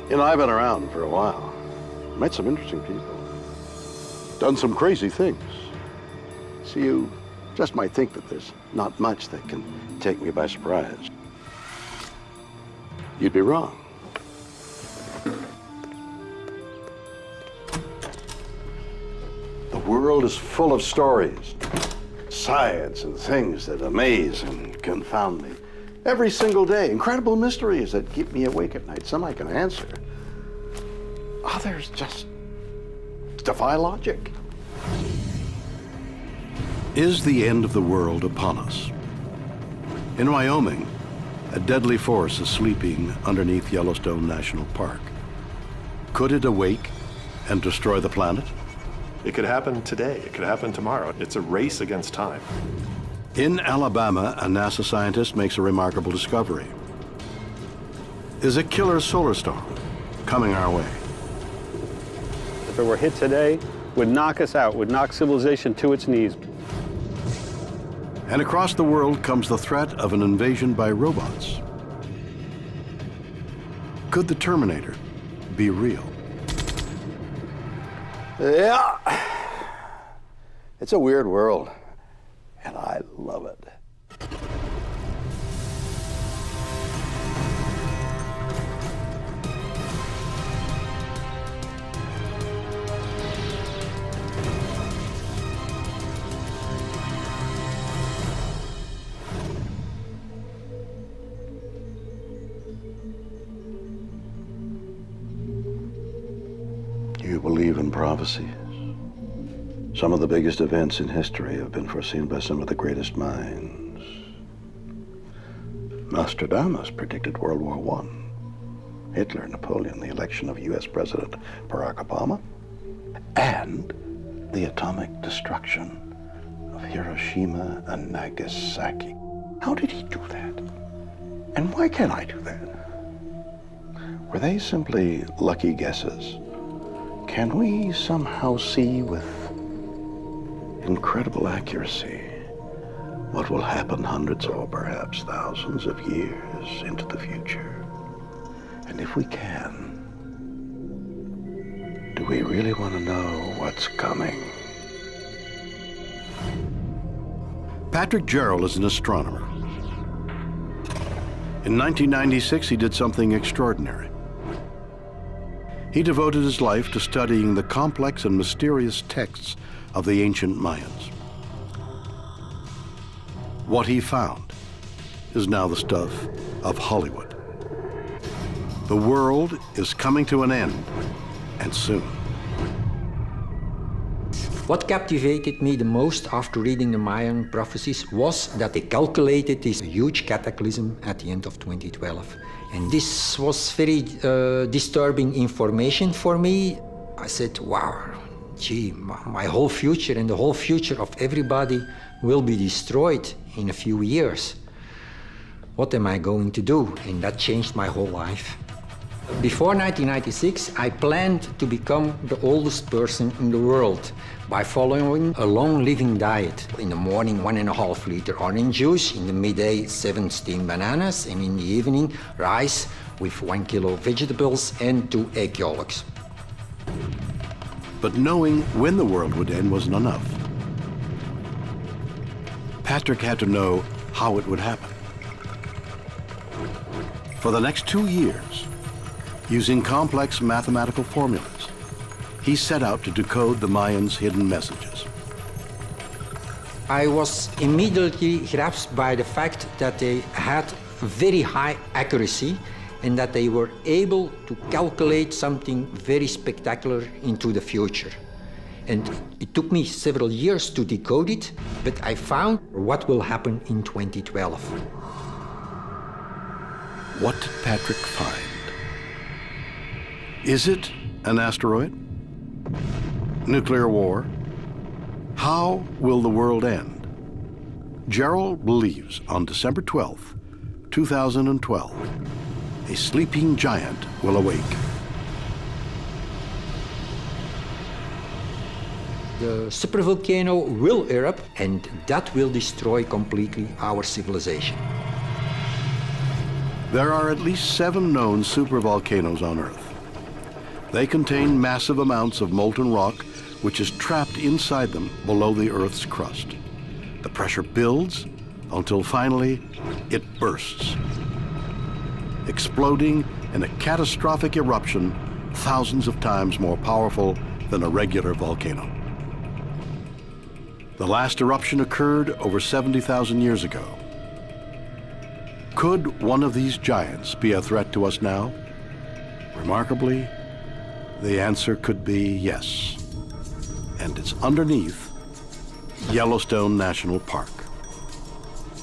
You know, I've been around for a while. Met some interesting people. Done some crazy things. So you just might think that there's not much that can take me by surprise. You'd be wrong. The world is full of stories, science and things that amaze and confound me. Every single day, incredible mysteries that keep me awake at night. Some I can answer. Others just defy logic. Is the end of the world upon us? In Wyoming, a deadly force is sleeping underneath Yellowstone National Park. Could it awake and destroy the planet? It could happen today. It could happen tomorrow. It's a race against time. In Alabama, a NASA scientist makes a remarkable discovery. Is a killer solar storm coming our way? If it were hit today, would knock us out, would knock civilization to its knees. And across the world comes the threat of an invasion by robots. Could the Terminator be real? Yeah. It's a weird world, and I love it. Do you believe in prophecies? Some of the biggest events in history have been foreseen by some of the greatest minds. Nostradamus predicted World War I, Hitler, Napoleon, the election of U.S. President Barack Obama, and the atomic destruction of Hiroshima and Nagasaki. How did he do that? And why can't I do that? Were they simply lucky guesses? Can we somehow see with incredible accuracy what will happen hundreds or perhaps thousands of years into the future? And if we can, do we really want to know what's coming? Patrick Jarrell is an astronomer. In 1996, he did something extraordinary. He devoted his life to studying the complex and mysterious texts of the ancient Mayans. What he found is now the stuff of Hollywood. The world is coming to an end, and soon. What captivated me the most after reading the Mayan prophecies was that they calculated this huge cataclysm at the end of 2012. And this was very disturbing information for me. I said, wow, gee, my whole future and the whole future of everybody will be destroyed in a few years. What am I going to do? And that changed my whole life. Before 1996, I planned to become the oldest person in the world by following a long living diet. In the morning, 1.5 liter orange juice, in the midday, 7 steamed bananas, and in the evening, rice with 1 kilo vegetables and 2 egg yolks. But knowing when the world would end wasn't enough. Patrick had to know how it would happen. For the next 2 years, using complex mathematical formulas, he set out to decode the Mayans' hidden messages. I was immediately grasped by the fact that they had very high accuracy and that they were able to calculate something very spectacular into the future. And it took me several years to decode it, but I found what will happen in 2012. What did Patrick find? Is it an asteroid? Nuclear war? How will the world end? Jarrell believes on December 12th, 2012, a sleeping giant will awake. The supervolcano will erupt, and that will destroy completely our civilization. There are at least 7 known supervolcanoes on Earth. They contain massive amounts of molten rock, which is trapped inside them below the Earth's crust. The pressure builds until finally it bursts, exploding in a catastrophic eruption thousands of times more powerful than a regular volcano. The last eruption occurred over 70,000 years ago. Could one of these giants be a threat to us now? Remarkably, the answer could be yes. And it's underneath Yellowstone National Park.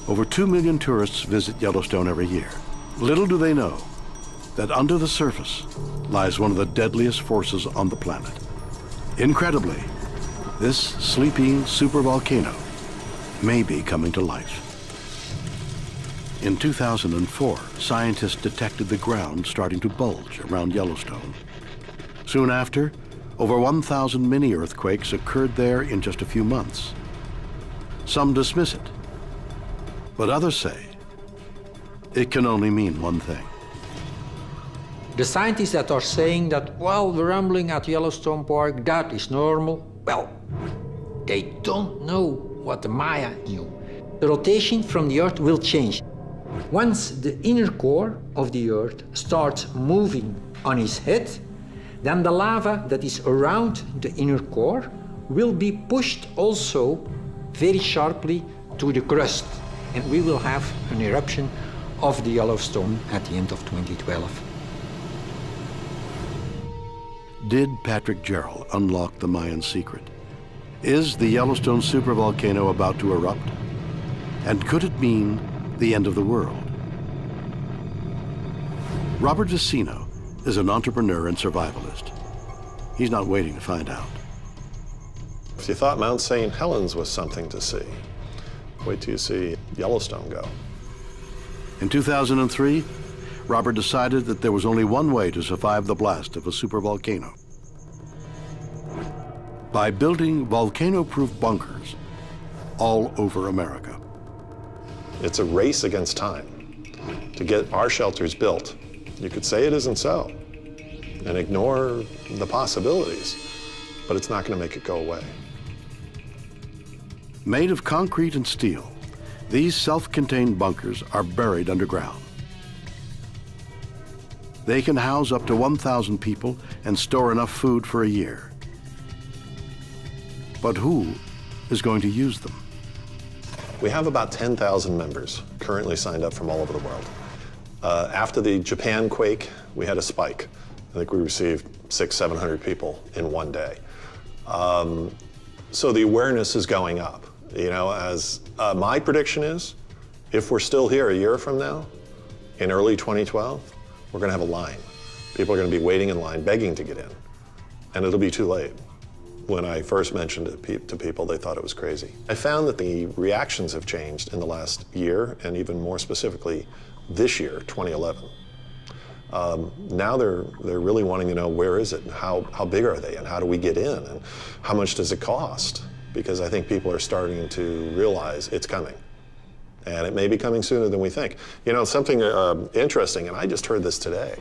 Over 2 million tourists visit Yellowstone every year. Little do they know that under the surface lies one of the deadliest forces on the planet. Incredibly, this sleeping supervolcano may be coming to life. In 2004, scientists detected the ground starting to bulge around Yellowstone. Soon after, over 1,000 mini-earthquakes occurred there in just a few months. Some dismiss it, but others say it can only mean one thing. The scientists that are saying that, well, the rumbling at Yellowstone Park, that is normal, well, they don't know what the Maya knew. The rotation from the Earth will change. Once the inner core of the Earth starts moving on its head, then the lava that is around the inner core will be pushed also very sharply to the crust. And we will have an eruption of the Yellowstone at the end of 2012. Did Patrick Jarrell unlock the Mayan secret? Is the Yellowstone supervolcano about to erupt? And could it mean the end of the world? Robert Vicino is an entrepreneur and survivalist. He's not waiting to find out. If you thought Mount St. Helens was something to see, wait till you see Yellowstone go. In 2003, Robert decided that there was only one way to survive the blast of a supervolcano: by building volcano-proof bunkers all over America. It's a race against time to get our shelters built. You could say it isn't so and ignore the possibilities, but it's not going to make it go away. Made of concrete and steel, these self-contained bunkers are buried underground. They can house up to 1,000 people and store enough food for a year. But who is going to use them? We have about 10,000 members currently signed up from all over the world. After the Japan quake, we had a spike. I think we received 600-700 people in one day. So the awareness is going up. You know, as my prediction is, if we're still here a year from now, in early 2012, we're going to have a line. People are going to be waiting in line, begging to get in, and it'll be too late. When I first mentioned it to people, they thought it was crazy. I found that the reactions have changed in the last year, and even more specifically, this year, 2011. Now they're really wanting to know, where is it, and how big are they, and how do we get in, and how much does it cost? Because I think people are starting to realize it's coming. And it may be coming sooner than we think. You know, something interesting, and I just heard this today.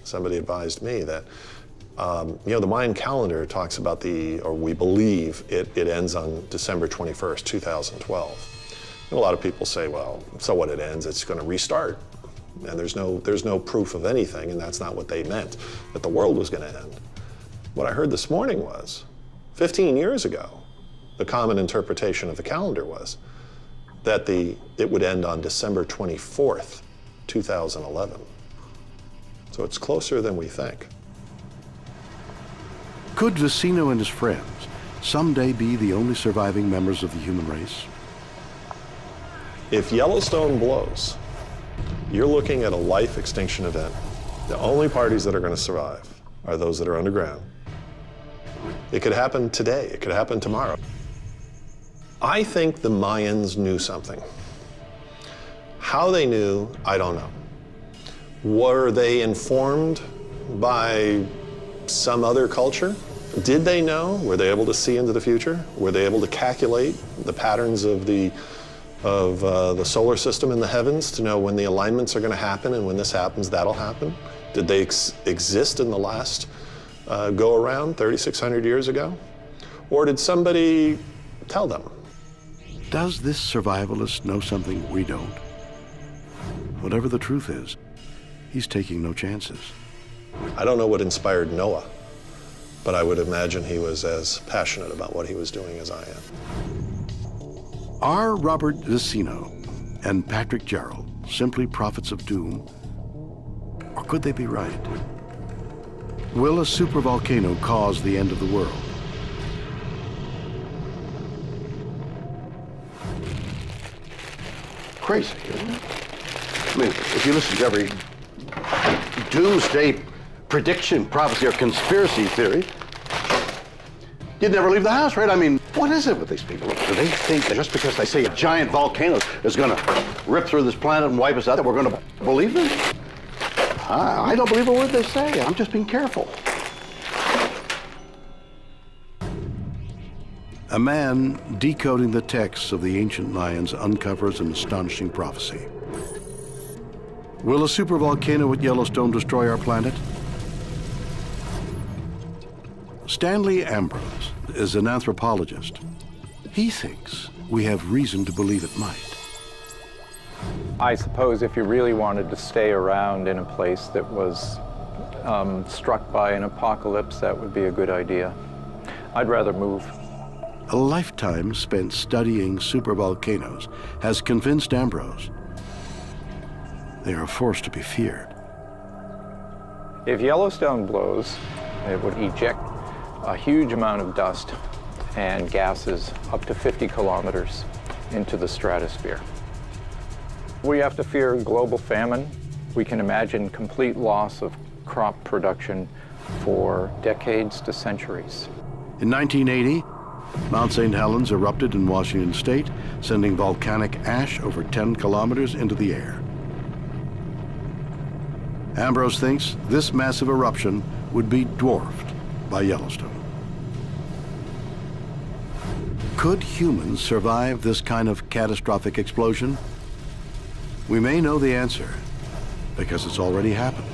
Somebody advised me that, you know, the Mayan calendar talks about or we believe it ends on December 21st, 2012. And a lot of people say, well, so what, it ends, it's going to restart. And there's no proof of anything, and that's not what they meant, that the world was going to end. What I heard this morning was, 15 years ago, the common interpretation of the calendar was that it would end on December 24th, 2011. So it's closer than we think. Could Vicino and his friends someday be the only surviving members of the human race? If Yellowstone blows, you're looking at a life extinction event. The only parties that are going to survive are those that are underground. It could happen today, it could happen tomorrow. I think the Mayans knew something. How they knew, I don't know. Were they informed by some other culture? Did they know? Were they able to see into the future? Were they able to calculate the patterns of the solar system in the heavens to know when the alignments are going to happen, and when this happens, that'll happen? Did they exist in the last go around 3,600 years ago? Or did somebody tell them? Does this survivalist know something we don't? Whatever the truth is, he's taking no chances. I don't know what inspired Noah, but I would imagine he was as passionate about what he was doing as I am. Are Robert Vicino and Patrick Gerald simply prophets of doom? Or could they be right? Will a supervolcano cause the end of the world? Crazy, isn't it? I mean, if you listen to every doomsday prediction, prophecy, or conspiracy theory, you'd never leave the house, right? I mean, what is it with these people? Do they think that just because they say a giant volcano is going to rip through this planet and wipe us out, that we're going to believe them? I don't believe a word they say. I'm just being careful. A man decoding the texts of the ancient Mayans uncovers an astonishing prophecy. Will a supervolcano at Yellowstone destroy our planet? Stanley Ambrose is an anthropologist. He thinks we have reason to believe it might. I suppose if you really wanted to stay around in a place that was struck by an apocalypse, that would be a good idea. I'd rather move. A lifetime spent studying supervolcanoes has convinced Ambrose they are a force to be feared. If Yellowstone blows, it would eject a huge amount of dust and gases up to 50 kilometers into the stratosphere. We have to fear global famine. We can imagine complete loss of crop production for decades to centuries. In 1980, Mount St. Helens erupted in Washington state, sending volcanic ash over 10 kilometers into the air. Ambrose thinks this massive eruption would be dwarfed by Yellowstone. Could humans survive this kind of catastrophic explosion? We may know the answer because it's already happened.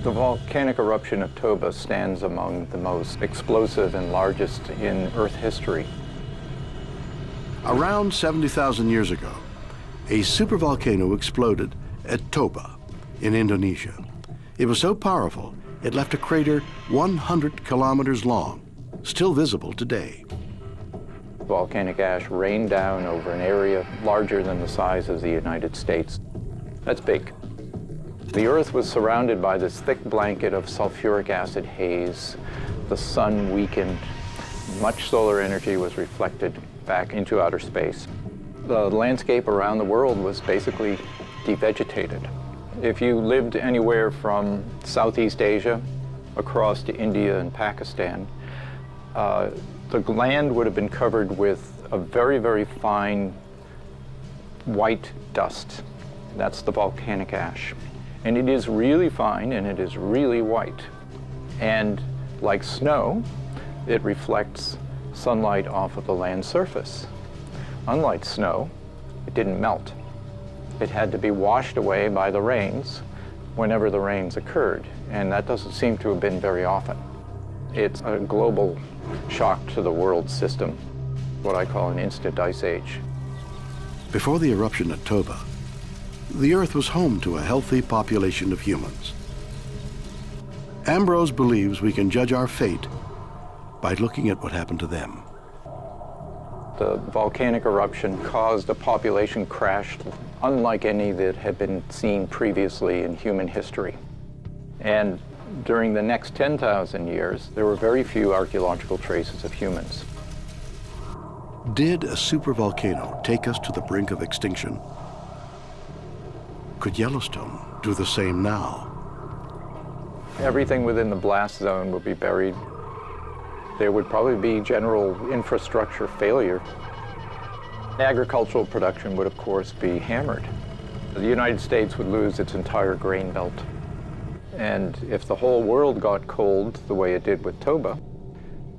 The volcanic eruption of Toba stands among the most explosive and largest in Earth history. Around 70,000 years ago, a supervolcano exploded at Toba in Indonesia. It was so powerful, it left a crater 100 kilometers long, still visible today. Volcanic ash rained down over an area larger than the size of the United States. That's big. The Earth was surrounded by this thick blanket of sulfuric acid haze. The sun weakened. Much solar energy was reflected back into outer space. The landscape around the world was basically devegetated. If you lived anywhere from Southeast Asia across to India and Pakistan, the land would have been covered with a very, very fine white dust. That's the volcanic ash. And it is really fine and it is really white. And like snow, it reflects sunlight off of the land surface. Unlike snow, it didn't melt. It had to be washed away by the rains whenever the rains occurred, and that doesn't seem to have been very often. It's a global shock to the world system, what I call an instant ice age. Before the eruption at Toba, the Earth was home to a healthy population of humans. Ambrose believes we can judge our fate by looking at what happened to them. The volcanic eruption caused a population crash unlike any that had been seen previously in human history. And during the next 10,000 years, there were very few archaeological traces of humans. Did a supervolcano take us to the brink of extinction? Could Yellowstone do the same now? Everything within the blast zone would be buried. There would probably be general infrastructure failure. Agricultural production would, of course, be hammered. The United States would lose its entire grain belt. And if the whole world got cold the way it did with Toba,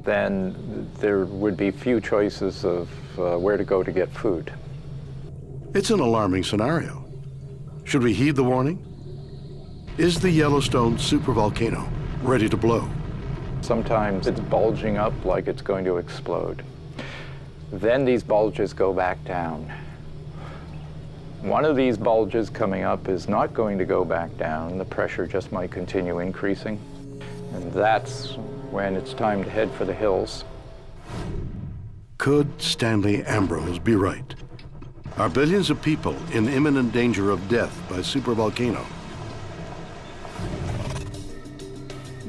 then there would be few choices of where to go to get food. It's an alarming scenario. Should we heed the warning? Is the Yellowstone supervolcano ready to blow. Sometimes it's bulging up like it's going to explode. Then these bulges go back down. One of these bulges coming up is not going to go back down. The pressure just might continue increasing. And that's when it's time to head for the hills. Could Stanley Ambrose be right? Are billions of people in imminent danger of death by supervolcano?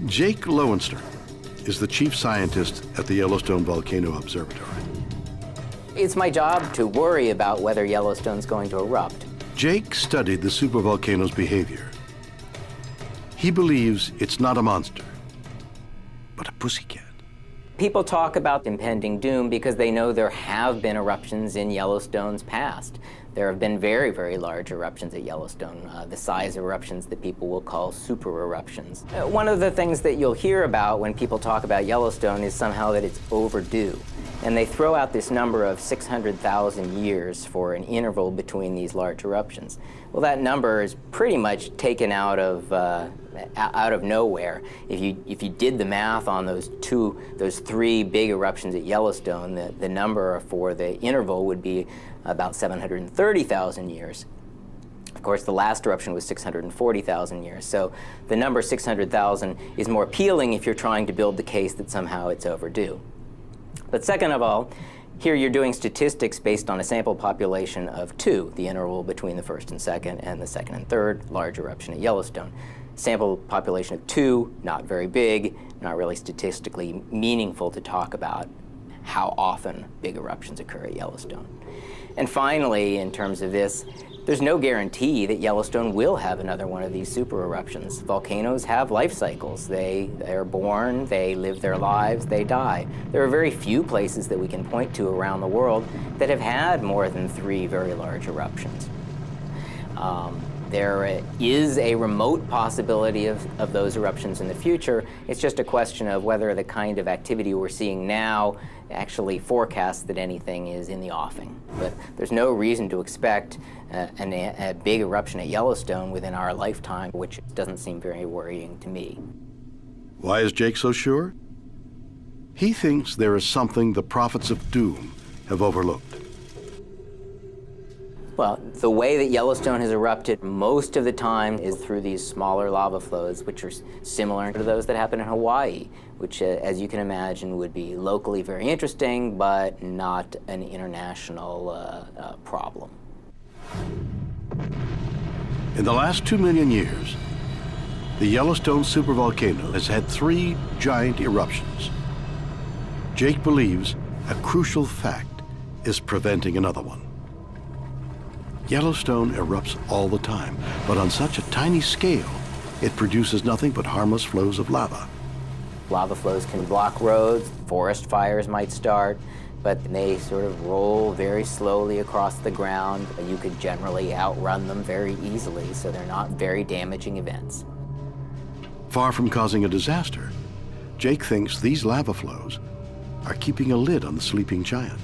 Jake Lowenster is the chief scientist at the Yellowstone Volcano Observatory. It's my job to worry about whether Yellowstone's going to erupt. Jake studied the supervolcano's behavior. He believes it's not a monster, but a pussycat. People talk about impending doom because they know there have been eruptions in Yellowstone's past. There have been very, very large eruptions at Yellowstone, the size of eruptions that people will call super eruptions. One of the things that you'll hear about when people talk about Yellowstone is somehow that it's overdue. And they throw out this number of 600,000 years for an interval between these large eruptions. Well, that number is pretty much taken out of nowhere. If you did the math on those three big eruptions at Yellowstone, the number for the interval would be about 730,000 years. Of course, the last eruption was 640,000 years. So the number 600,000 is more appealing if you're trying to build the case that somehow it's overdue. But second of all, here you're doing statistics based on a sample population of 2, the interval between the first and second, and the second and third large eruption at Yellowstone. Sample population of 2, not very big, not really statistically meaningful to talk about how often big eruptions occur at Yellowstone. And finally, in terms of this, there's no guarantee that Yellowstone will have another one of these super eruptions. Volcanoes have life cycles. They are born, they live their lives, they die. There are very few places that we can point to around the world that have had more than 3 very large eruptions. There is a remote possibility of those eruptions in the future. It's just a question of whether the kind of activity we're seeing now actually forecasts that anything is in the offing. But there's no reason to expect a big eruption at Yellowstone within our lifetime, which doesn't seem very worrying to me. Why is Jake so sure? He thinks there is something the prophets of doom have overlooked. Well, the way that Yellowstone has erupted most of the time is through these smaller lava flows, which are similar to those that happen in Hawaii, which, as you can imagine, would be locally very interesting, but not an international problem. In the last 2 million years, the Yellowstone supervolcano has had 3 giant eruptions. Jake believes a crucial fact is preventing another one. Yellowstone erupts all the time, but on such a tiny scale, it produces nothing but harmless flows of lava. Lava flows can block roads, forest fires might start, but they sort of roll very slowly across the ground. You could generally outrun them very easily, so they're not very damaging events. Far from causing a disaster, Jake thinks these lava flows are keeping a lid on the sleeping giant.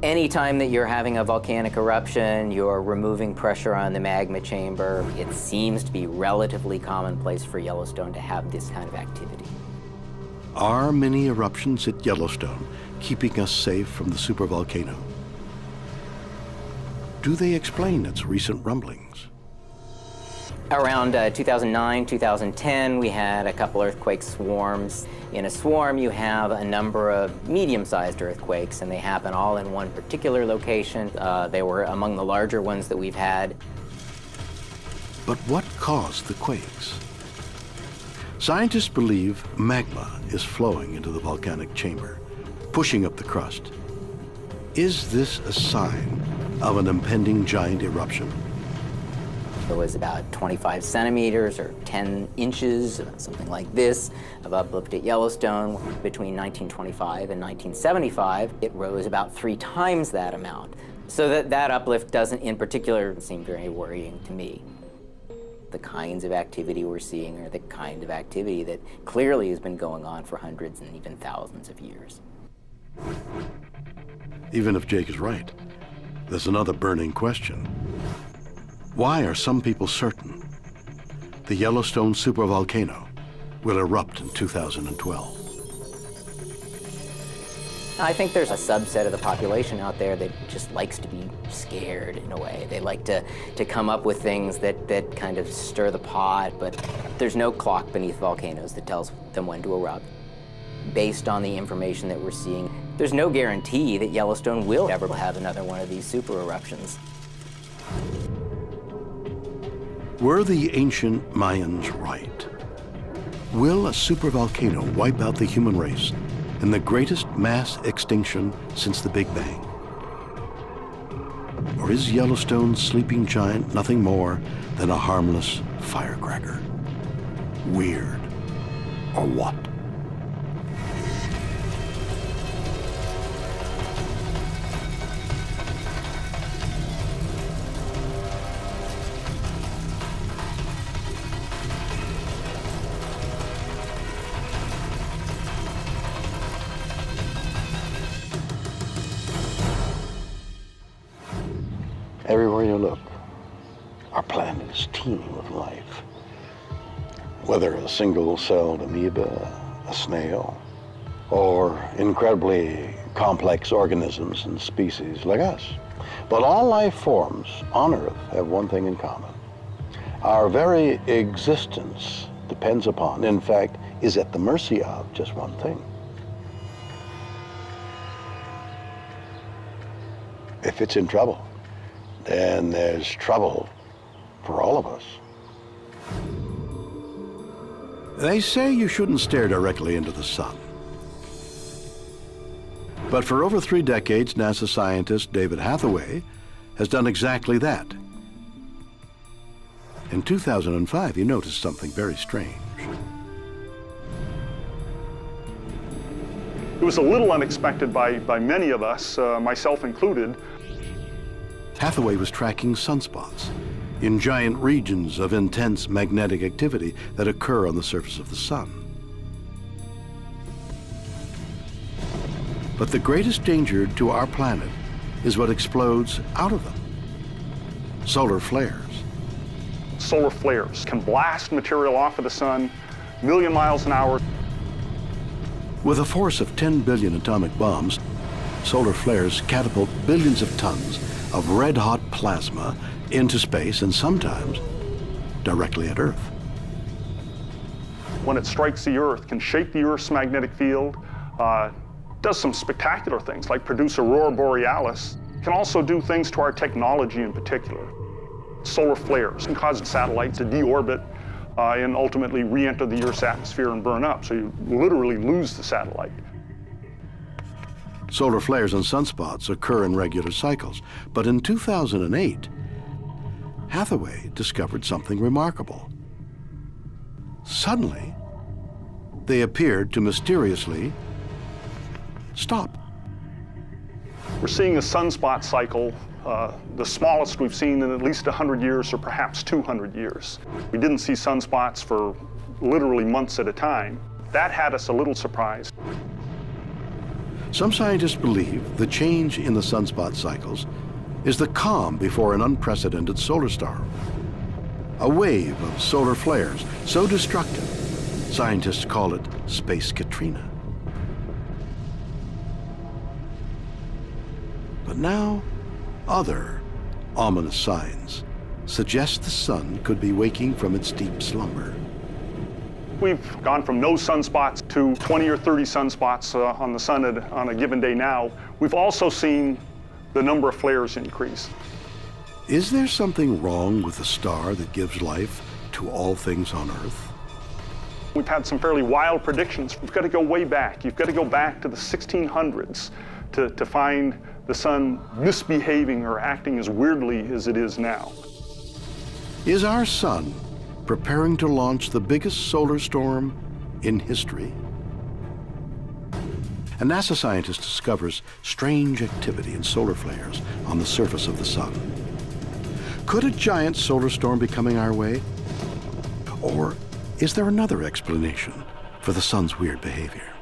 Anytime that you're having a volcanic eruption, you're removing pressure on the magma chamber. It seems to be relatively commonplace for Yellowstone to have this kind of activity. Are many eruptions at Yellowstone keeping us safe from the supervolcano? Do they explain its recent rumblings? Around 2009, 2010, we had a couple earthquake swarms. In a swarm, you have a number of medium-sized earthquakes, and they happen all in one particular location. They were among the larger ones that we've had. But what caused the quakes? Scientists believe magma is flowing into the volcanic chamber, pushing up the crust. Is this a sign of an impending giant eruption? It was about 25 centimeters or 10 inches, something like this, of uplift at Yellowstone. Between 1925 and 1975, it rose about 3 times that amount. So that uplift doesn't, in particular, seem very worrying to me. The kinds of activity we're seeing are the kind of activity that clearly has been going on for hundreds and even thousands of years. Even if Jake is right, there's another burning question. Why are some people certain, the Yellowstone supervolcano will erupt in 2012. I think there's a subset of the population out there that just likes to be scared in a way. They like to come up with things that kind of stir the pot, but there's no clock beneath volcanoes that tells them when to erupt. Based on the information that we're seeing, there's no guarantee that Yellowstone will ever have another one of these super eruptions. Were the ancient Mayans right? Will a supervolcano wipe out the human race in the greatest mass extinction since the Big Bang? Or is Yellowstone's sleeping giant nothing more than a harmless firecracker? Weird, or what? Everywhere you look, our planet is teeming with life. Whether a single-celled amoeba, a snail, or incredibly complex organisms and species like us. But all life forms on Earth have one thing in common. Our very existence depends upon, in fact, is at the mercy of just one thing. If it's in trouble, then there's trouble for all of us. They say you shouldn't stare directly into the sun. But for over 3 decades, NASA scientist David Hathaway has done exactly that. In 2005, he noticed something very strange. It was a little unexpected by many of us, myself included. Hathaway was tracking sunspots in giant regions of intense magnetic activity that occur on the surface of the sun. But the greatest danger to our planet is what explodes out of them: solar flares. Solar flares can blast material off of the sun, a million miles an hour. With a force of 10 billion atomic bombs, solar flares catapult billions of tons of red-hot plasma into space and sometimes directly at Earth. When it strikes the Earth, can shape the Earth's magnetic field, does some spectacular things like produce aurora borealis, can also do things to our technology in particular. Solar flares can cause satellites to deorbit and ultimately re-enter the Earth's atmosphere and burn up, so you literally lose the satellite. Solar flares and sunspots occur in regular cycles, but in 2008, Hathaway discovered something remarkable. Suddenly, they appeared to mysteriously stop. We're seeing a sunspot cycle, the smallest we've seen in at least 100 years or perhaps 200 years. We didn't see sunspots for literally months at a time. That had us a little surprised. Some scientists believe the change in the sunspot cycles is the calm before an unprecedented solar storm. A wave of solar flares so destructive, scientists call it Space Katrina. But now, other ominous signs suggest the sun could be waking from its deep slumber. We've gone from no sunspots to 20 or 30 sunspots on the sun on a given day now. We've also seen the number of flares increase. Is there something wrong with the star that gives life to all things on Earth? We've had some fairly wild predictions. We've got to go way back. You've got to go back to the 1600s to find the sun misbehaving or acting as weirdly as it is now. Is our sun preparing to launch the biggest solar storm in history? A NASA scientist discovers strange activity in solar flares on the surface of the sun. Could a giant solar storm be coming our way? Or is there another explanation for the sun's weird behavior?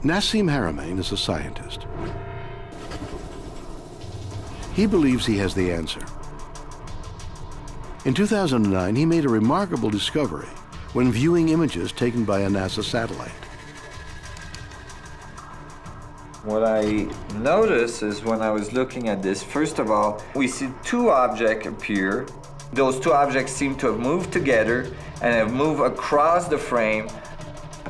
Nassim Haramein is a scientist. He believes he has the answer. In 2009, he made a remarkable discovery when viewing images taken by a NASA satellite. What I noticed is when I was looking at this, first of all, we see two objects appear. Those two objects seem to have moved together and have moved across the frame.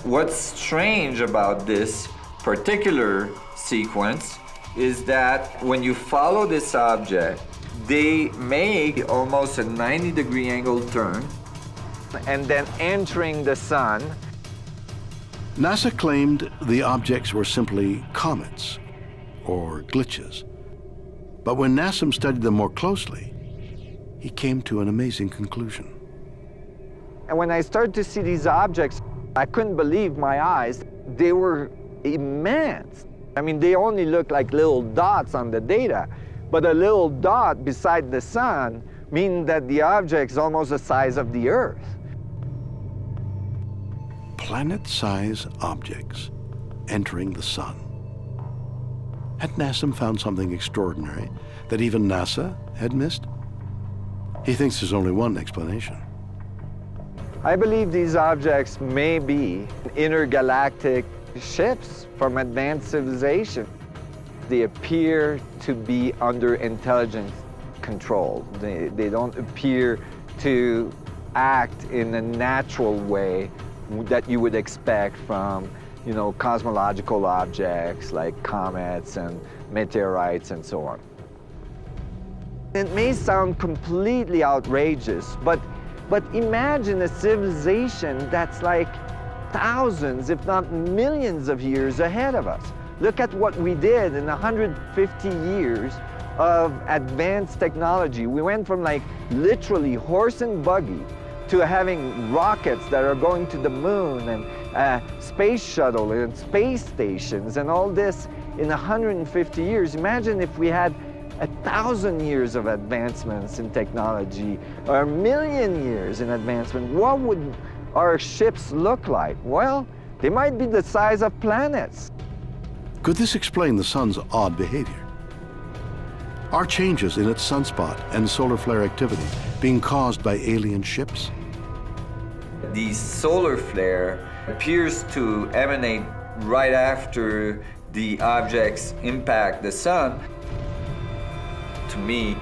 What's strange about this particular sequence is that when you follow this object, they make almost a 90-degree angle turn and then entering the sun. NASA claimed the objects were simply comets or glitches. But when NASM studied them more closely, he came to an amazing conclusion. And when I started to see these objects, I couldn't believe my eyes. They were immense. I mean, they only look like little dots on the data, but a little dot beside the sun means that the object is almost the size of the Earth. Planet-size objects entering the sun. Had NASM found something extraordinary that even NASA had missed? He thinks there's only one explanation. I believe these objects may be intergalactic ships from advanced civilization. They appear to be under intelligence control. They don't appear to act in a natural way that you would expect from, you know, cosmological objects like comets and meteorites and so on. It may sound completely outrageous, but imagine a civilization that's like thousands, if not millions of years ahead of us. Look at what we did in 150 years of advanced technology. We went from like literally horse and buggy to having rockets that are going to the moon and space shuttle and space stations and all this in 150 years. Imagine if we had 1,000 years of advancements in technology or 1,000,000 years in advancement. What would our ships look like? Well, they might be the size of planets. Could this explain the sun's odd behavior? Are changes in its sunspot and solar flare activity being caused by alien ships? The solar flare appears to emanate right after the objects impact the sun. To me,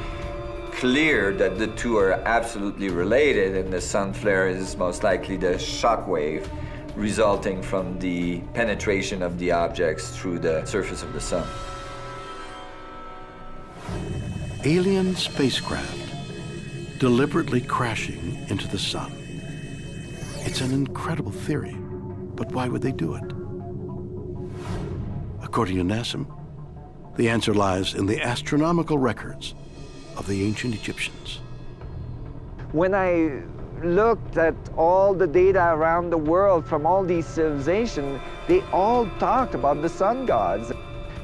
clear that the two are absolutely related, and the sun flare is most likely the shock wave resulting from the penetration of the objects through the surface of the sun. Alien spacecraft deliberately crashing into the sun. It's an incredible theory, but why would they do it? According to NASM, the answer lies in the astronomical records of the ancient Egyptians. When I looked at all the data around the world from all these civilizations, they all talked about the sun gods.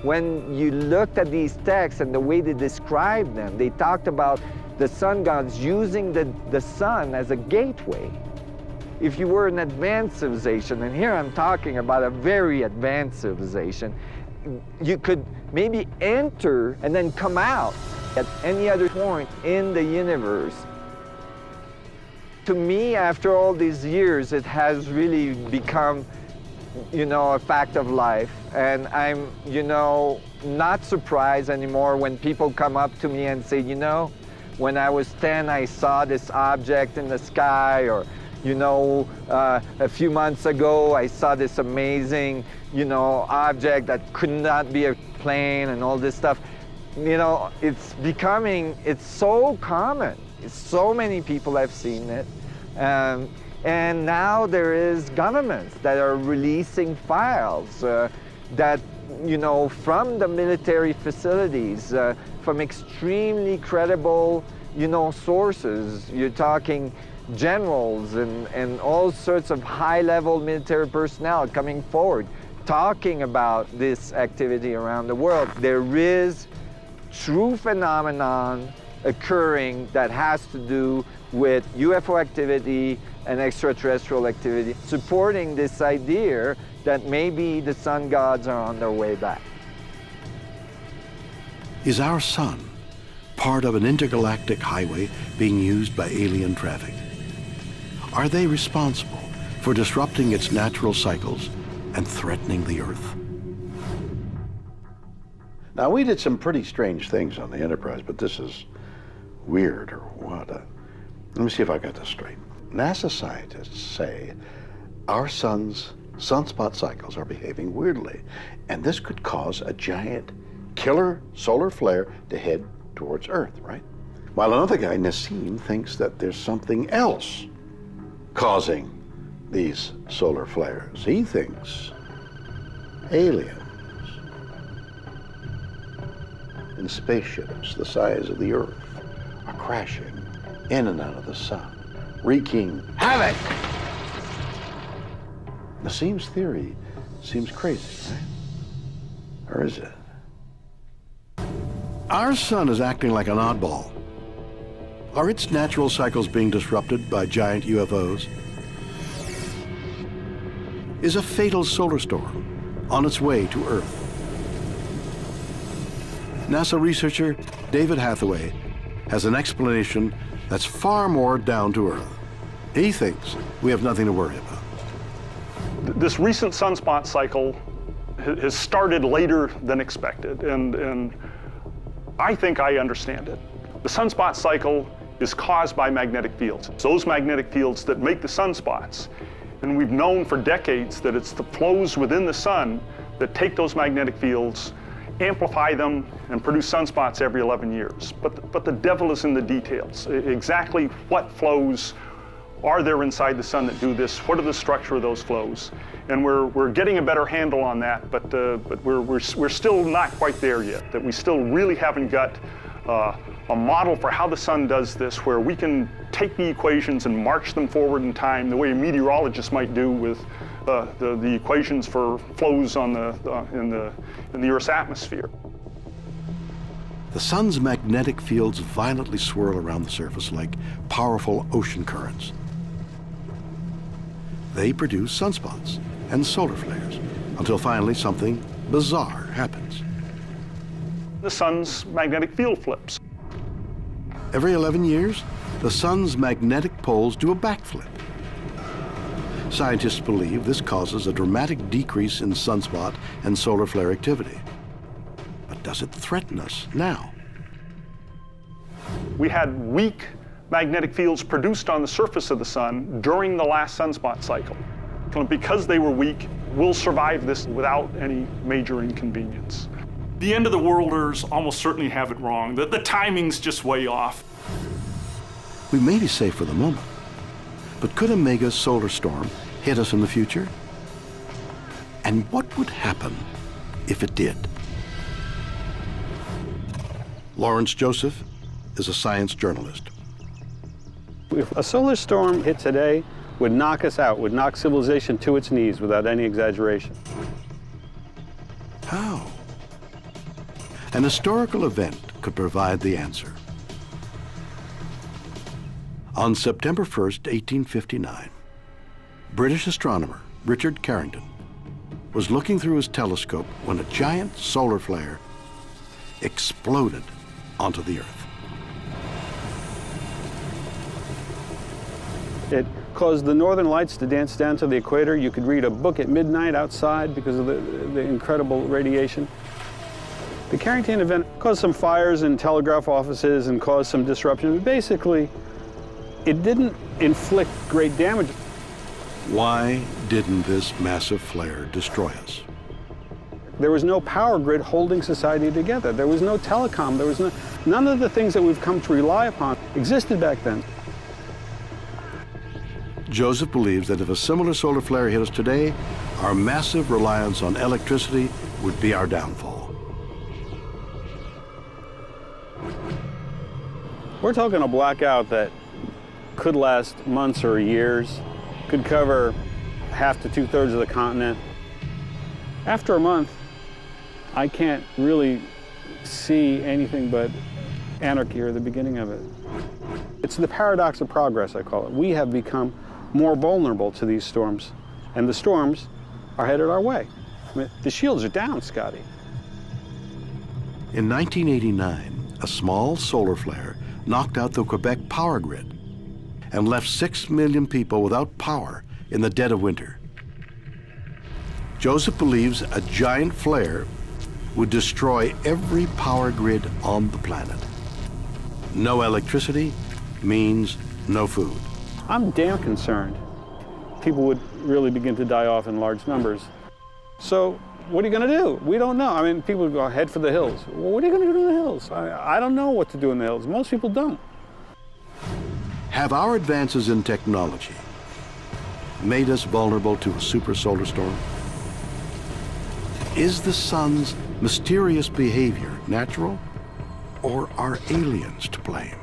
When you looked at these texts and the way they described them, they talked about the sun gods using the sun as a gateway. If you were an advanced civilization, and here I'm talking about a very advanced civilization, you could maybe enter and then come out at any other point in the universe. To me, after all these years, it has really become, you know, a fact of life. And I'm, you know, not surprised anymore when people come up to me and say, you know, when I was 10, I saw this object in the sky, or, you know, a few months ago, I saw this amazing, you know, object that could not be a plane and all this stuff. You know, it's so common. So many people have seen it. And now there is governments that are releasing files that, you know, from the military facilities, from extremely credible, you know, sources. You're talking generals and all sorts of high-level military personnel coming forward, talking about this activity around the world. There is true phenomenon occurring that has to do with UFO activity and extraterrestrial activity, supporting this idea that maybe the sun gods are on their way back. Is our sun part of an intergalactic highway being used by alien traffic? Are they responsible for disrupting its natural cycles and threatening the Earth? Now, we did some pretty strange things on the Enterprise, but this is weird or what? Let me see if I got this straight. NASA scientists say our sun's sunspot cycles are behaving weirdly, and this could cause a giant killer solar flare to head towards Earth, right? While another guy, Nassim, thinks that there's something else causing these solar flares. He thinks aliens in spaceships the size of the Earth are crashing in and out of the sun, wreaking havoc. Nassim's theory seems crazy, right? Or is it? Our sun is acting like an oddball. Are its natural cycles being disrupted by giant UFOs? Is a fatal solar storm on its way to Earth? NASA researcher David Hathaway has an explanation that's far more down to earth. He thinks we have nothing to worry about. This recent sunspot cycle has started later than expected, and I think I understand it. The sunspot cycle is caused by magnetic fields. It's those magnetic fields that make the sunspots. And we've known for decades that it's the flows within the sun that take those magnetic fields, amplify them, and produce sunspots every 11 years. But the devil is in the details. Exactly what flows are there inside the sun that do this? What are the structure of those flows? And we're getting a better handle on that, but we're still not quite there yet. That we still really haven't got a model for how the sun does this, where we can take the equations and march them forward in time the way a meteorologist might do with the equations for flows on in the Earth's atmosphere. The sun's magnetic fields violently swirl around the surface like powerful ocean currents. They produce sunspots and solar flares until finally something bizarre happens. The sun's magnetic field flips. Every 11 years, the sun's magnetic poles do a backflip. Scientists believe this causes a dramatic decrease in sunspot and solar flare activity. But does it threaten us now? We had weak magnetic fields produced on the surface of the sun during the last sunspot cycle. And because they were weak, we'll survive this without any major inconvenience. The end of the worlders almost certainly have it wrong. The timing's just way off. We may be safe for the moment, but could a mega solar storm hit us in the future? And what would happen if it did? Lawrence Joseph is a science journalist. If a solar storm hit today, would knock us out, would knock civilization to its knees without any exaggeration. How? An historical event could provide the answer. On September 1st, 1859, British astronomer Richard Carrington was looking through his telescope when a giant solar flare exploded onto the Earth. It caused the northern lights to dance down to the equator. You could read a book at midnight outside because of the incredible radiation. The Carrington event caused some fires in telegraph offices and caused some disruption. Basically, it didn't inflict great damage. Why didn't this massive flare destroy us? There was no power grid holding society together. There was no telecom. There was none of the things that we've come to rely upon existed back then. Joseph believes that if a similar solar flare hit us today, our massive reliance on electricity would be our downfall. We're talking a blackout that could last months or years, could cover half to two-thirds of the continent. After a month, I can't really see anything but anarchy or the beginning of it. It's the paradox of progress, I call it. We have become more vulnerable to these storms, and the storms are headed our way. I mean, the shields are down, Scotty. In 1989, a small solar flare knocked out the Quebec power grid and left 6 million people without power in the dead of winter. Joseph believes a giant flare would destroy every power grid on the planet. No electricity means no food. I'm damn concerned people would really begin to die off in large numbers. So what are you going to do? We don't know. I mean, people would go head for the hills. Well, what are you going to do in the hills? I don't know what to do in the hills. Most people don't. Have our advances in technology made us vulnerable to a super solar storm? Is the sun's mysterious behavior natural, or are aliens to blame?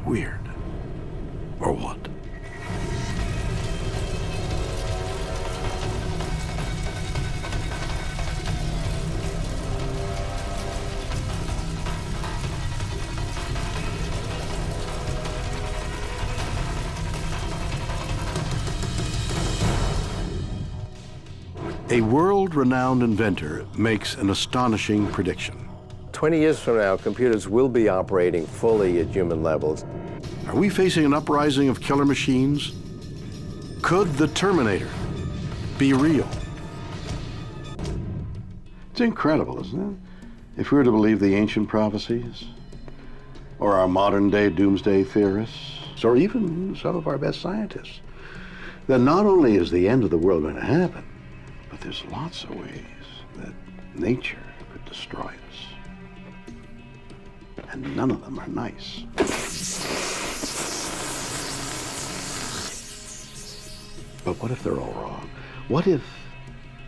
Weird, or what? A world-renowned inventor makes an astonishing prediction. 20 years from now, computers will be operating fully at human levels. Are we facing an uprising of killer machines? Could the Terminator be real? It's incredible, isn't it? If we were to believe the ancient prophecies, or our modern-day doomsday theorists, or even some of our best scientists, then not only is the end of the world going to happen, but there's lots of ways that nature could destroy us. And none of them are nice. But what if they're all wrong? What if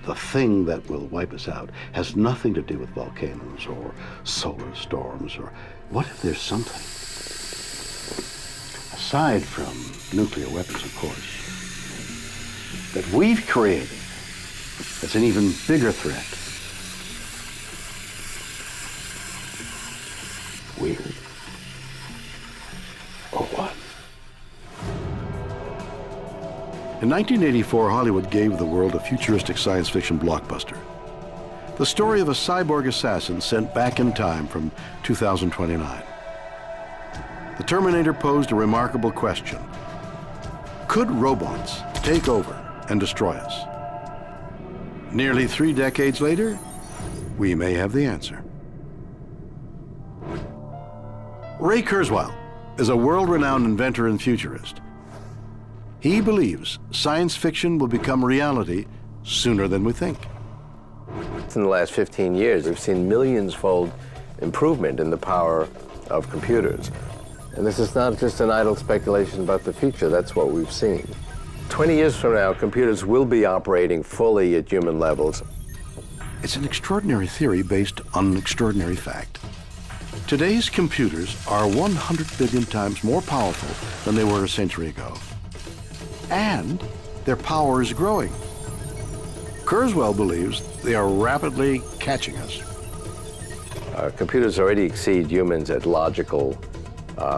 the thing that will wipe us out has nothing to do with volcanoes or solar storms? Or what if there's something, aside from nuclear weapons, of course, that we've created that's an even bigger threat? Weird. Or what? In 1984, Hollywood gave the world a futuristic science fiction blockbuster. The story of a cyborg assassin sent back in time from 2029. The Terminator posed a remarkable question. Could robots take over and destroy us? Nearly 3 decades later, we may have the answer. Ray Kurzweil is a world-renowned inventor and futurist. He believes science fiction will become reality sooner than we think. In the last 15 years, we've seen millions-fold improvement in the power of computers. And this is not just an idle speculation about the future, that's what we've seen. 20 years from now, computers will be operating fully at human levels. It's an extraordinary theory based on an extraordinary fact. Today's computers are 100 billion times more powerful than they were a century ago. And their power is growing. Kurzweil believes they are rapidly catching us. Computers already exceed humans at logical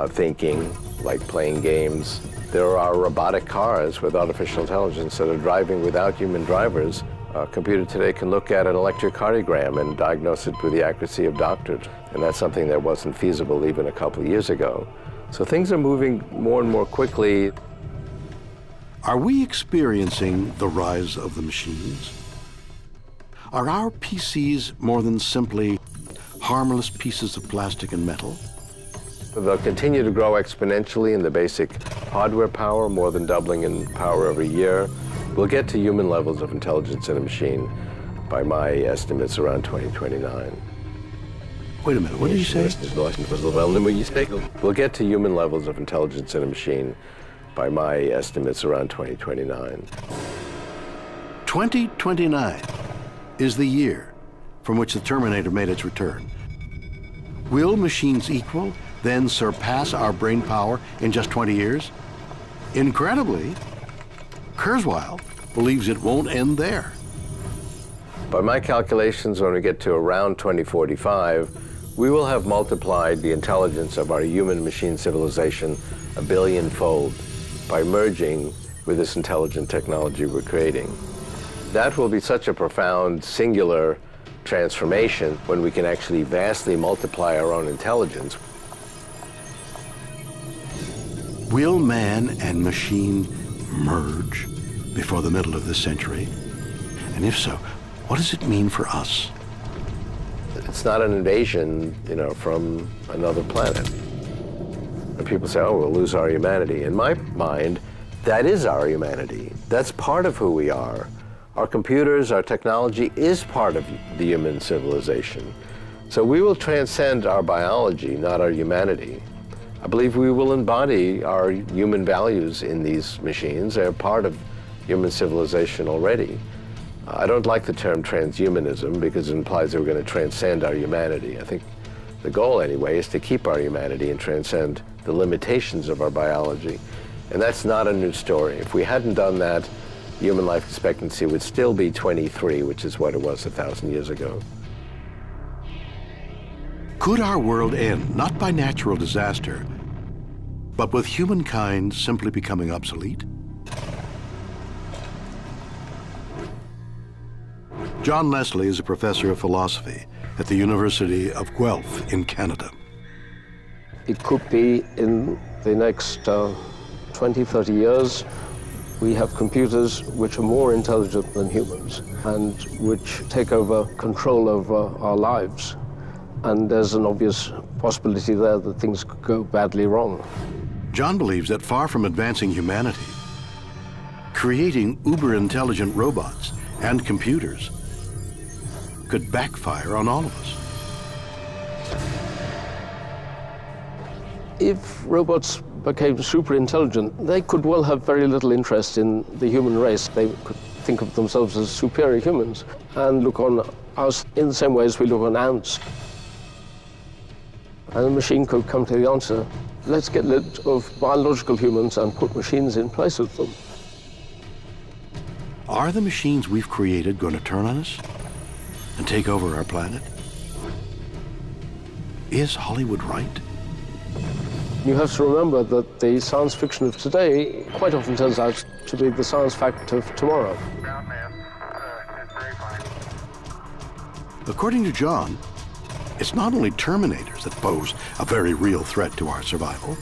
thinking, like playing games. There are robotic cars with artificial intelligence that are driving without human drivers. A computer today can look at an electrocardiogram and diagnose it with the accuracy of doctors. And that's something that wasn't feasible even a couple of years ago. So things are moving more and more quickly. Are we experiencing the rise of the machines? Are our PCs more than simply harmless pieces of plastic and metal? They'll continue to grow exponentially in the basic hardware power, more than doubling in power every year. We'll get to human levels of intelligence in a machine by my estimates around 2029. Wait a minute, what did you say? We'll get to human levels of intelligence in a machine by my estimates around 2029. 2029 is the year from which the Terminator made its return. Will machines equal, then surpass our brain power in just 20 years? Incredibly, Kurzweil believes it won't end there. By my calculations, when we get to around 2045, we will have multiplied the intelligence of our human-machine civilization 1 billion-fold by merging with this intelligent technology we're creating. That will be such a profound, singular transformation when we can actually vastly multiply our own intelligence. Will man and machine merge before the middle of this century? And if so, what does it mean for us? It's not an invasion, from another planet. And people say, oh, we'll lose our humanity. In my mind, that is our humanity. That's part of who we are. Our computers, our technology is part of the human civilization. So we will transcend our biology, not our humanity. I believe we will embody our human values in these machines. They're part of human civilization already. I don't like the term transhumanism because it implies that we're going to transcend our humanity. I think the goal, anyway, is to keep our humanity and transcend the limitations of our biology. And that's not a new story. If we hadn't done that, human life expectancy would still be 23, which is what it was 1,000 years ago. Could our world end not by natural disaster, but with humankind simply becoming obsolete? John Leslie is a professor of philosophy at the University of Guelph in Canada. It could be in the next 20, 30 years, we have computers which are more intelligent than humans and which take over control over our lives. And there's an obvious possibility there that things could go badly wrong. John believes that far from advancing humanity, creating uber-intelligent robots and computers could backfire on all of us. If robots became super intelligent, they could well have very little interest in the human race. They could think of themselves as superior humans and look on us in the same way as we look on ants. And a machine could come to the answer, let's get rid of biological humans and put machines in place of them. Are the machines we've created going to turn on us and take over our planet? Is Hollywood right? You have to remember that the science fiction of today quite often turns out to be the science fact of tomorrow. According to John, it's not only Terminators that pose a very real threat to our survival.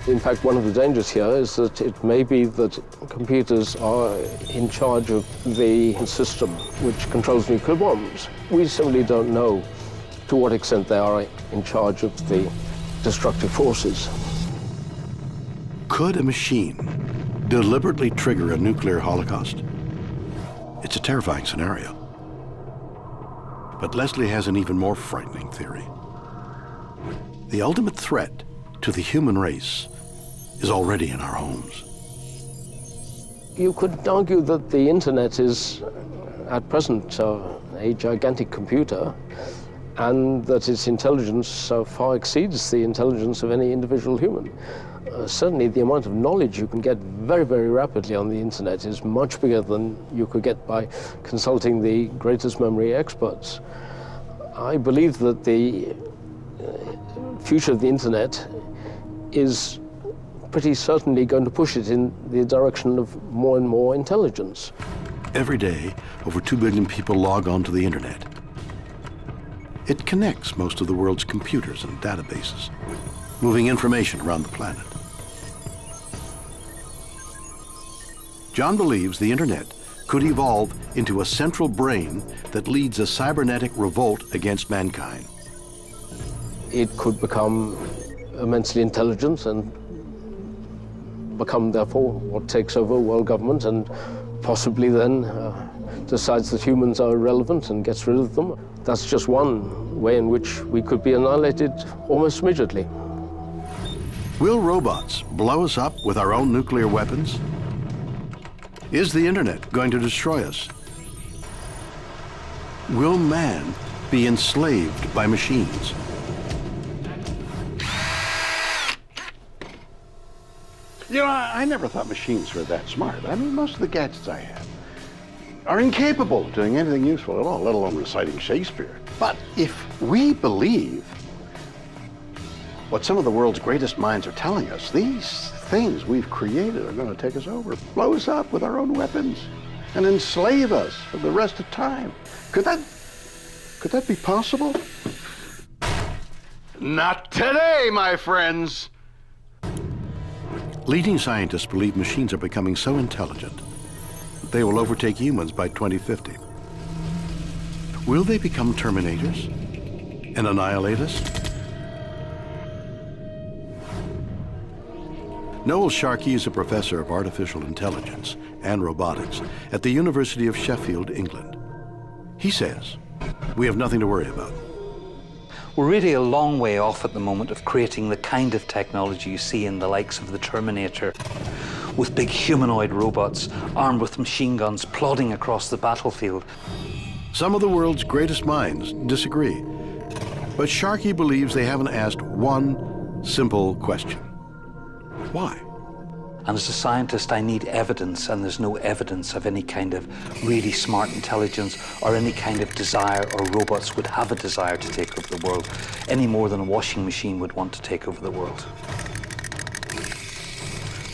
In fact, one of the dangers here is that it may be that computers are in charge of the system which controls nuclear bombs. We simply don't know to what extent they are in charge of the destructive forces. Could a machine deliberately trigger a nuclear holocaust? It's a terrifying scenario. But Leslie has an even more frightening theory. The ultimate threat to the human race is already in our homes. You could argue that the internet is, at present, a gigantic computer, and that its intelligence far exceeds the intelligence of any individual human. Certainly the amount of knowledge you can get very, very rapidly on the internet is much bigger than you could get by consulting the greatest memory experts. I believe that the future of the internet is pretty certainly going to push it in the direction of more and more intelligence. Every day, over 2 billion people log on to the internet. It connects most of the world's computers and databases, moving information around the planet. John believes the internet could evolve into a central brain that leads a cybernetic revolt against mankind. It could become immensely intelligent and become, therefore, what takes over world government and possibly then decides that humans are irrelevant and gets rid of them. That's just one way in which we could be annihilated almost immediately. Will robots blow us up with our own nuclear weapons? Is the internet going to destroy us? Will man be enslaved by machines? You know, I never thought machines were that smart. I mean, most of the gadgets I have are incapable of doing anything useful at all, let alone reciting Shakespeare. But if we believe what some of the world's greatest minds are telling us, these things we've created are going to take us over, blow us up with our own weapons. and enslave us for the rest of time. Could that be possible? Not today, my friends. Leading scientists believe machines are becoming so intelligent that they will overtake humans by 2050. Will they become Terminators and annihilate us? Noel Sharkey is a professor of artificial intelligence and robotics at the University of Sheffield, England. He says, we have nothing to worry about. We're really a long way off at the moment of creating the kind of technology you see in the likes of the Terminator, with big humanoid robots armed with machine guns plodding across the battlefield. Some of the world's greatest minds disagree, but Sharkey believes they haven't asked one simple question. Why? And as a scientist, I need evidence, and there's no evidence of any kind of really smart intelligence or any kind of desire, or robots would have a desire to take over the world, any more than a washing machine would want to take over the world.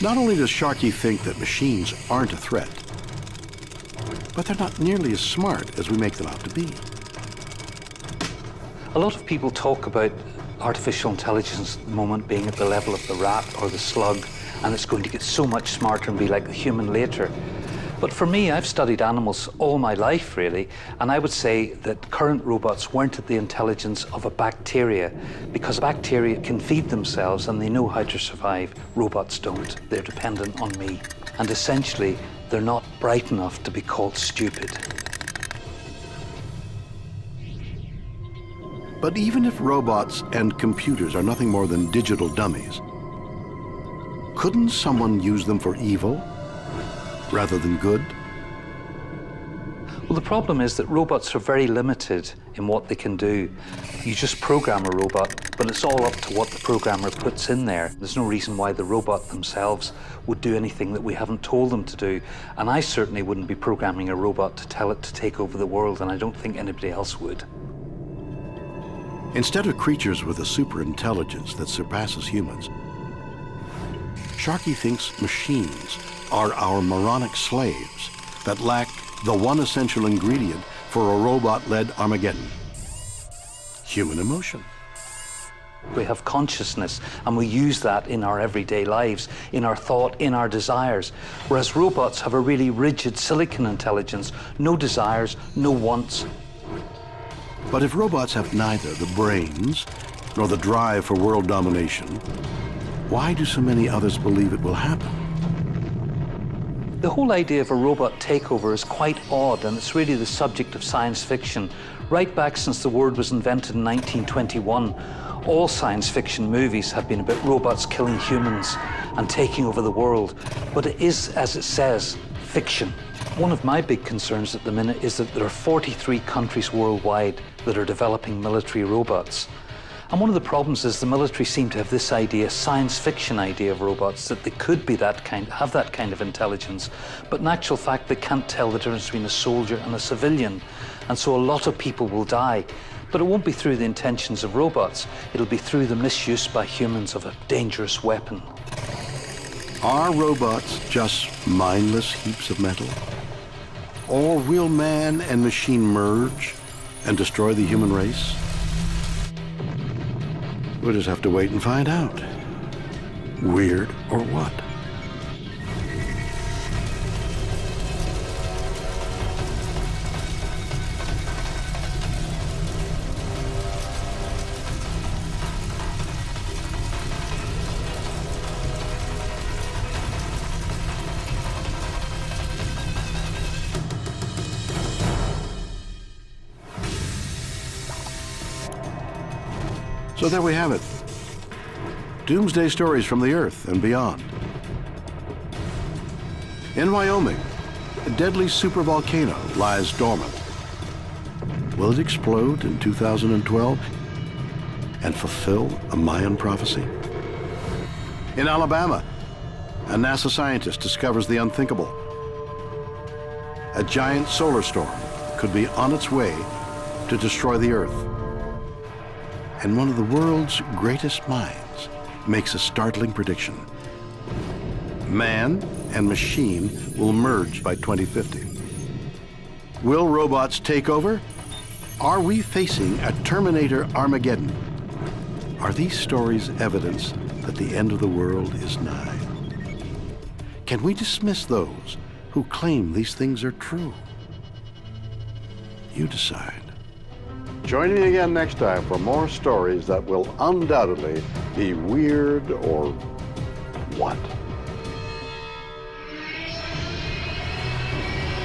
Not only does Sharkey think that machines aren't a threat, but they're not nearly as smart as we make them out to be. A lot of people talk about artificial intelligence at the moment being at the level of the rat or the slug, and it's going to get so much smarter and be like the human later. But for me, I've studied animals all my life, really, and I would say that current robots weren't at the intelligence of a bacteria, because bacteria can feed themselves and they know how to survive. Robots don't. They're dependent on me. And essentially, they're not bright enough to be called stupid. But even if robots and computers are nothing more than digital dummies, couldn't someone use them for evil rather than good? Well, the problem is that robots are very limited in what they can do. You just program a robot, but it's all up to what the programmer puts in there. There's no reason why the robot themselves would do anything that we haven't told them to do. And I certainly wouldn't be programming a robot to tell it to take over the world, and I don't think anybody else would. Instead of creatures with a super-intelligence that surpasses humans, Sharkey thinks machines are our moronic slaves that lack the one essential ingredient for a robot-led Armageddon: human emotion. We have consciousness, and we use that in our everyday lives, in our thought, in our desires. Whereas robots have a really rigid silicon intelligence, no desires, no wants. But if robots have neither the brains nor the drive for world domination, why do so many others believe it will happen? The whole idea of a robot takeover is quite odd, and it's really the subject of science fiction. Right back since the word was invented in 1921, all science fiction movies have been about robots killing humans and taking over the world. But it is, as it says, fiction. One of my big concerns at the minute is that there are 43 countries worldwide that are developing military robots. And one of the problems is the military seem to have this idea, science fiction idea of robots, that they could be have that kind of intelligence. But in actual fact, they can't tell the difference between a soldier and a civilian. And so a lot of people will die. But it won't be through the intentions of robots. It'll be through the misuse by humans of a dangerous weapon. Are robots just mindless heaps of metal? Or will man and machine merge and destroy the human race? We'll just have to wait and find out. Weird or what? So there we have it. Doomsday stories from the Earth and beyond. In Wyoming, a deadly supervolcano lies dormant. Will it explode in 2012 and fulfill a Mayan prophecy? In Alabama, a NASA scientist discovers the unthinkable. A giant solar storm could be on its way to destroy the Earth. And one of the world's greatest minds makes a startling prediction. Man and machine will merge by 2050. Will robots take over? Are we facing a Terminator Armageddon? Are these stories evidence that the end of the world is nigh? Can we dismiss those who claim these things are true? You decide. Join me again next time for more stories that will undoubtedly be weird or what?